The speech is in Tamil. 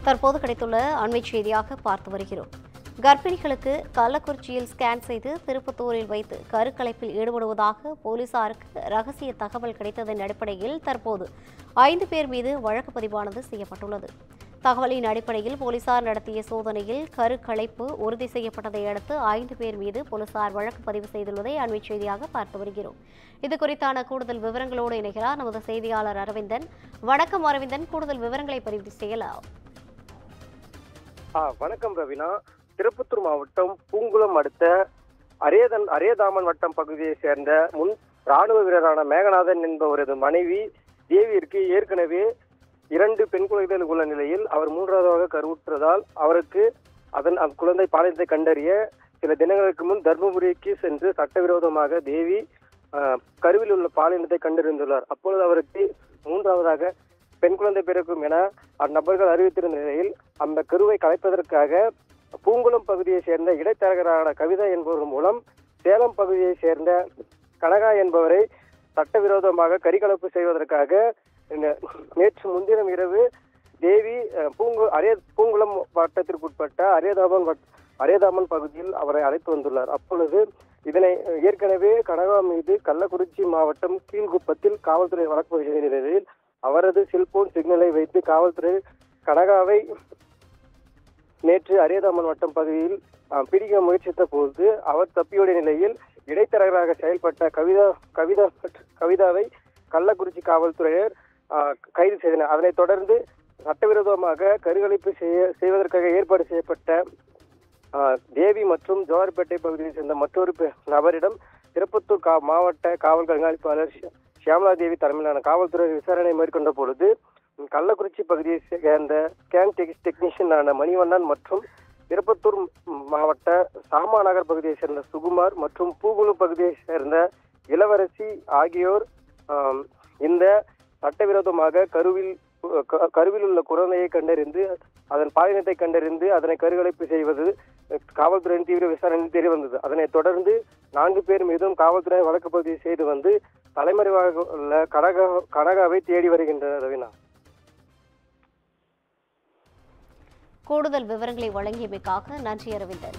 தற்போது கிடைத்துள்ள அண்மைச் செய்தியாக பார்த்து வருகிறோம். கர்ப்பிணிகளுக்கு கள்ளக்குறிச்சியில் ஸ்கேன் செய்து திருப்பத்தூரில் வைத்து கருக்கலைப்பில் ஈடுபடுவதாக போலீசாருக்கு ரகசிய தகவல் கிடைத்ததன் அடிப்படையில் தற்போது 5 பேர் மீது வழக்கு பதிவானது செய்யப்பட்டுள்ளது. தகவலின் அடிப்படையில் போலீசார் நடத்திய சோதனையில் கருக்கலைப்பு உறுதி செய்யப்பட்டதை அடுத்து 5 பேர் மீது போலீசார் வழக்கு பதிவு செய்துள்ளதை அண்மைச் செய்தியாக பார்த்து வருகிறோம். இதுகுறித்தான கூடுதல் விவரங்களோடு இணைகிறார் நமது செய்தியாளர் அரவிந்தன். வணக்கம் அரவிந்தன், கூடுதல் விவரங்களை பதிவு செய்யலாம். வணக்கம் ரவினா. திருப்பத்தூர் மாவட்டம் பூங்குளம் அடுத்த அரியதாமன் வட்டம் பகுதியைச் சேர்ந்த முன் ராணுவ வீரரான மேகநாதன் என்பவரது மனைவி தேவியிற்கு ஏற்கனவே 2 பெண் குழந்தைகள் உள்ள நிலையில் அவர் 3வது கருவுற்றதால் அவருக்கு குழந்தை பாலினத்தை கண்டறிய சில தினங்களுக்கு முன் தர்மபுரிக்கு சென்று சட்டவிரோதமாக தேவி கருவில் உள்ள பாலினத்தை கண்டறிந்துள்ளார். அப்பொழுது அவருக்கு 3வதாக பெண் குழந்தை பிறக்கும் என அந்நபர்கள் அறிவித்திருந்த நிலையில் அந்த கருவை கலைப்பதற்காக பூங்குளம் பகுதியை சேர்ந்த இடைத்தரகரான கவிதா என்பவர் மூலம் சேலம் பகுதியை சேர்ந்த கனகா என்பவரை சட்டவிரோதமாக கறிக்கலப்பு செய்வதற்காக நேற்று முன்தினம் இரவு தேவி பூங்குளம் வட்டத்திற்குட்பட்ட அரியதாமன் பகுதியில் அவரை அழைத்து வந்துள்ளார். அப்பொழுது இதனை ஏற்கனவே கனகா மீது கள்ளக்குறிச்சி மாவட்டம் கீழ்குப்பத்தில் காவல்துறை வழக்கு பதிவு செய்த நிலையில் அவரது செல்போன் சிக்னலை வைத்து காவல்துறை கனகாவை நேற்று அரியதாமன் வட்டம் பகுதியில் பிடிக்க முயற்சித்த போது அவர் தப்பியோடிய நிலையில் இடைத்தரகராக செயல்பட்ட கவிதாவை கள்ளக்குறிச்சி காவல்துறையினர் கைது செய்தனர். அதனைத் தொடர்ந்து சட்டவிரோதமாக கருக்கலைப்பு செய்வதற்காக ஏற்பாடு செய்யப்பட்ட தேவி மற்றும் ஜோவார்பேட்டை பகுதியை சேர்ந்த மற்றொரு நபரிடம் திருப்பத்தூர் மாவட்ட காவல் கண்காணிப்பாளர் ஷியாமலா தேவி தலைமையிலான காவல்துறை விசாரணை மேற்கொண்ட பொழுது கள்ளக்குறிச்சி பகுதியை சேர்ந்த ஸ்கேன் டெக்னீஷியனான மணிவண்ணன் மற்றும் திருப்பத்தூர் மாவட்ட சாமா நகர் பகுதியை சேர்ந்த சுகுமார் மற்றும் பூங்குளம் பகுதியை சேர்ந்த இளவரசி ஆகியோர் இந்த சட்டவிரோதமாக கருவில் உள்ள குழந்தையை கண்டறிந்து அதன் பாலினத்தை கண்டறிந்து அதனை கருக்கலைப்பு செய்வது காவல்துறையின் தீவிர விசாரணை தெரிய வந்தது. அதனைத் தொடர்ந்து 4 பேர் மீதும் காவல்துறை வழக்கு பதிவு செய்து வந்து தலைமறைவாக உள்ள கனகாவை தேடி வருகின்றனர். ரவினா, கூடுதல் விவரங்களை வழங்கியமைக்காக நன்றி அரவிந்தன்.